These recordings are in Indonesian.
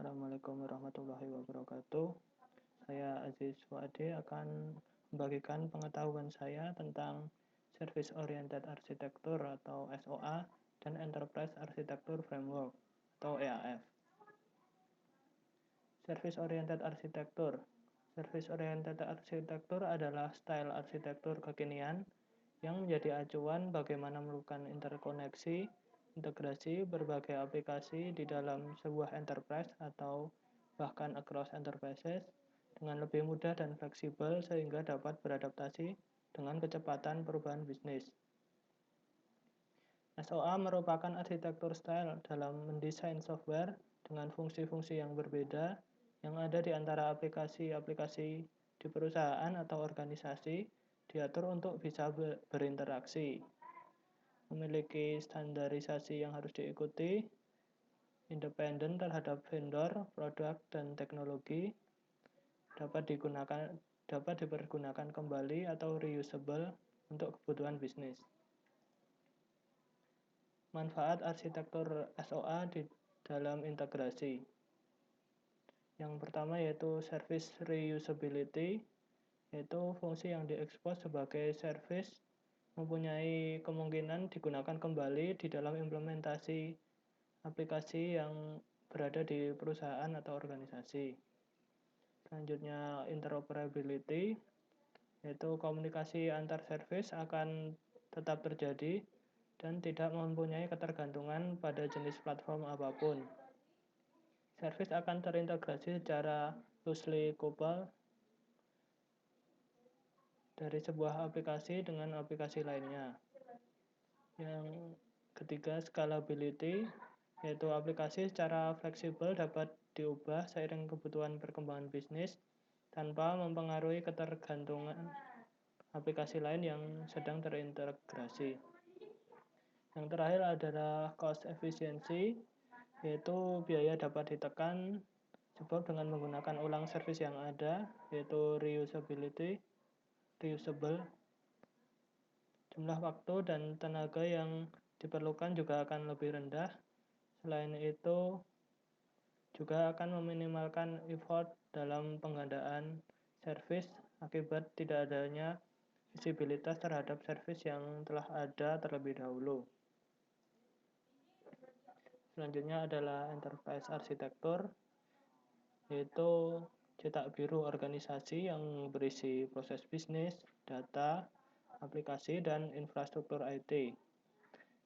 Assalamualaikum warahmatullahi wabarakatuh. Saya Aziz Fuade akan membagikan pengetahuan saya tentang Service Oriented Architecture atau SOA dan Enterprise Architecture Framework atau EAF. Service Oriented Architecture. Service Oriented Architecture adalah style arsitektur kekinian yang menjadi acuan bagaimana melakukan interkoneksi, integrasi berbagai aplikasi di dalam sebuah enterprise atau bahkan across enterprises dengan lebih mudah dan fleksibel sehingga dapat beradaptasi dengan kecepatan perubahan bisnis. SOA merupakan arsitektur style dalam mendesain software dengan fungsi-fungsi yang berbeda yang ada di antara aplikasi-aplikasi di perusahaan atau organisasi diatur untuk bisa berinteraksi, memiliki standarisasi yang harus diikuti, independen terhadap vendor, produk, dan teknologi, dapat dipergunakan kembali atau reusable untuk kebutuhan bisnis. Manfaat arsitektur SOA di dalam integrasi. Yang pertama yaitu service reusability, yaitu fungsi yang diekspos sebagai service mempunyai kemungkinan digunakan kembali di dalam implementasi aplikasi yang berada di perusahaan atau organisasi. Selanjutnya interoperability, yaitu komunikasi antar service akan tetap terjadi dan tidak mempunyai ketergantungan pada jenis platform apapun. Service akan terintegrasi secara loosely coupled dari sebuah aplikasi dengan aplikasi lainnya. Yang ketiga, scalability, yaitu aplikasi secara fleksibel dapat diubah seiring kebutuhan perkembangan bisnis tanpa mempengaruhi ketergantungan aplikasi lain yang sedang terintegrasi. Yang terakhir adalah cost efficiency, yaitu biaya dapat ditekan sebab dengan menggunakan ulang service yang ada, yaitu reusable, jumlah waktu dan tenaga yang diperlukan juga akan lebih rendah. Selain itu, juga akan meminimalkan effort dalam penggandaan service akibat tidak adanya visibilitas terhadap service yang telah ada terlebih dahulu. Selanjutnya adalah enterprise architecture, yaitu cetak biru organisasi yang berisi proses bisnis, data, aplikasi, dan infrastruktur IT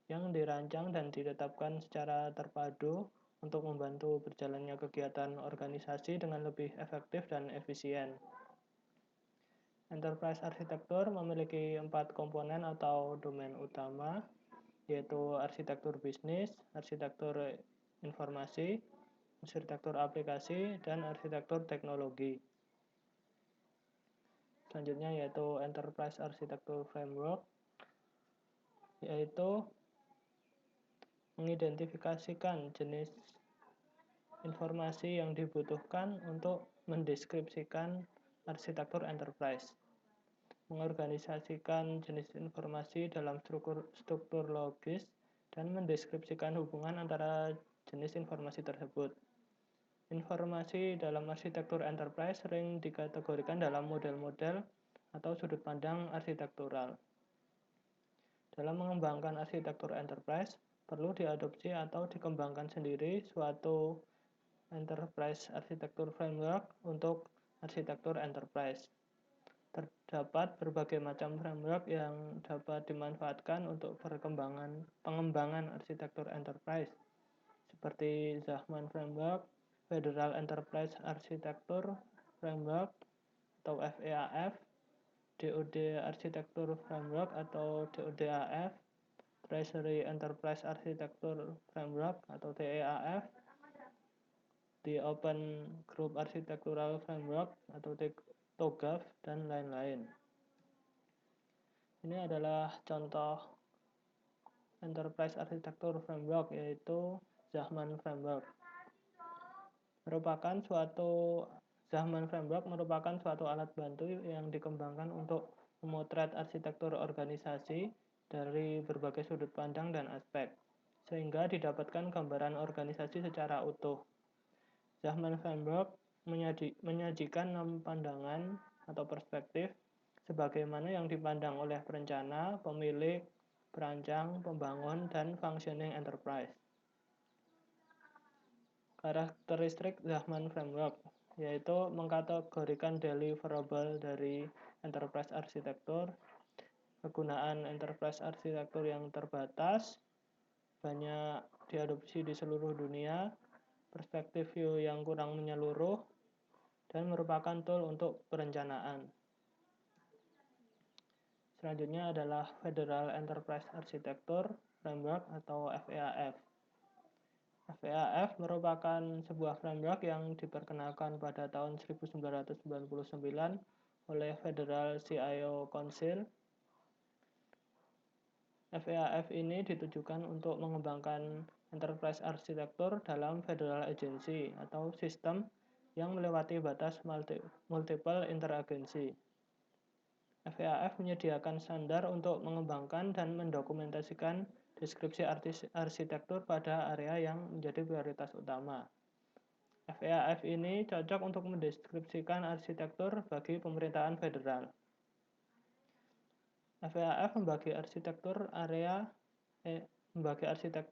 yang dirancang dan ditetapkan secara terpadu untuk membantu berjalannya kegiatan organisasi dengan lebih efektif dan efisien. Enterprise architecture memiliki 4 komponen atau domain utama, yaitu arsitektur bisnis, arsitektur informasi, arsitektur aplikasi, dan arsitektur teknologi. Selanjutnya yaitu Enterprise Architecture Framework, yaitu mengidentifikasikan jenis informasi yang dibutuhkan untuk mendeskripsikan arsitektur enterprise, mengorganisasikan jenis informasi dalam struktur logis, dan mendeskripsikan hubungan antara jenis informasi tersebut. Informasi dalam arsitektur enterprise sering dikategorikan dalam model-model atau sudut pandang arsitektural. Dalam mengembangkan arsitektur enterprise, perlu diadopsi atau dikembangkan sendiri suatu enterprise architecture framework untuk arsitektur enterprise. Terdapat berbagai macam framework yang dapat dimanfaatkan untuk pengembangan arsitektur enterprise, seperti Zahman Framework, Federal Enterprise Architecture Framework atau FEAF, DoD Architecture Framework atau DoDAF, Treasury Enterprise Architecture Framework atau TEAF, The Open Group Architectural Framework atau TOGAF, dan lain-lain. Ini adalah contoh Enterprise Architecture Framework, yaitu Zahman Framework. Zahman Framework merupakan suatu alat bantu yang dikembangkan untuk memotret arsitektur organisasi dari berbagai sudut pandang dan aspek, sehingga didapatkan gambaran organisasi secara utuh. Zahman Framework menyajikan 6 pandangan atau perspektif sebagaimana yang dipandang oleh perencana, pemilik, perancang, pembangun, dan functioning enterprise. Karakteristik Zahman Framework yaitu mengkategorikan deliverable dari enterprise arsitektur, kegunaan enterprise arsitektur yang terbatas, banyak diadopsi di seluruh dunia, perspektif view yang kurang menyeluruh, dan merupakan tool untuk perencanaan. Selanjutnya adalah Federal Enterprise Architecture Framework atau FEAF. FEAF merupakan sebuah framework yang diperkenalkan pada tahun 1999 oleh Federal CIO Council. FEAF ini ditujukan untuk mengembangkan enterprise arsitektur dalam federal agency atau sistem yang melewati batas multiple interagency. FEAF menyediakan standar untuk mengembangkan dan mendokumentasikan deskripsi arsitektur pada area yang menjadi prioritas utama. FEAF ini cocok untuk mendeskripsikan arsitektur bagi pemerintahan federal. FEAF membagi arsitektur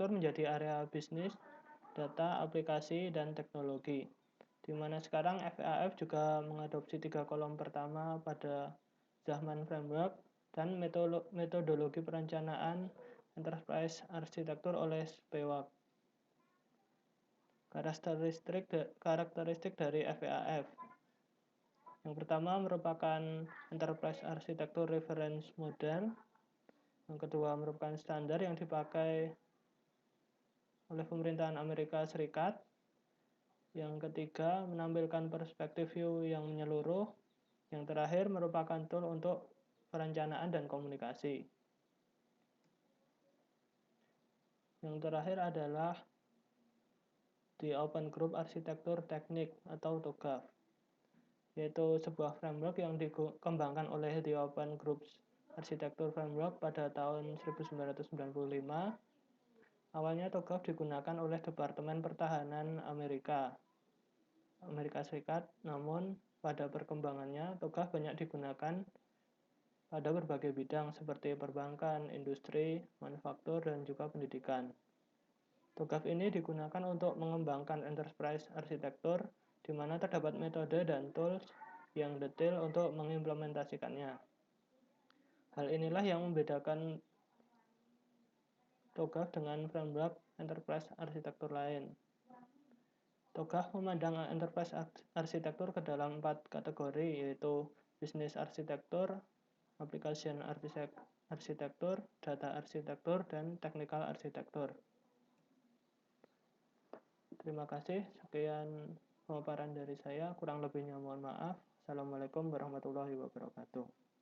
menjadi area bisnis, data, aplikasi, dan teknologi. Di mana sekarang FEAF juga mengadopsi 3 kolom pertama pada Zahman Framework dan metodologi perencanaan enterprise arsitektur oleh Spewak. Karakteristik dari FEAF. Yang pertama merupakan enterprise arsitektur reference model. Yang kedua merupakan standar yang dipakai oleh pemerintahan Amerika Serikat. Yang ketiga menampilkan perspektif view yang menyeluruh. Yang terakhir merupakan tool untuk perencanaan dan komunikasi. Yang terakhir adalah The Open Group Architecture Technique atau TOGAF, yaitu sebuah framework yang dikembangkan oleh The Open Group Architecture Framework pada tahun 1995. Awalnya TOGAF digunakan oleh Departemen Pertahanan Amerika Serikat, namun pada perkembangannya TOGAF banyak digunakan pada berbagai bidang seperti perbankan, industri, manufaktur, dan juga pendidikan. TOGAF ini digunakan untuk mengembangkan enterprise arsitektur, di mana terdapat metode dan tools yang detail untuk mengimplementasikannya. Hal inilah yang membedakan TOGAF dengan framework enterprise arsitektur lain. TOGAF memandang enterprise arsitektur ke dalam 4 kategori, yaitu business arsitektur, application arsitektur, data arsitektur, dan technical arsitektur. Terima kasih, sekian pemaparan dari saya, kurang lebihnya mohon maaf. Assalamualaikum warahmatullahi wabarakatuh.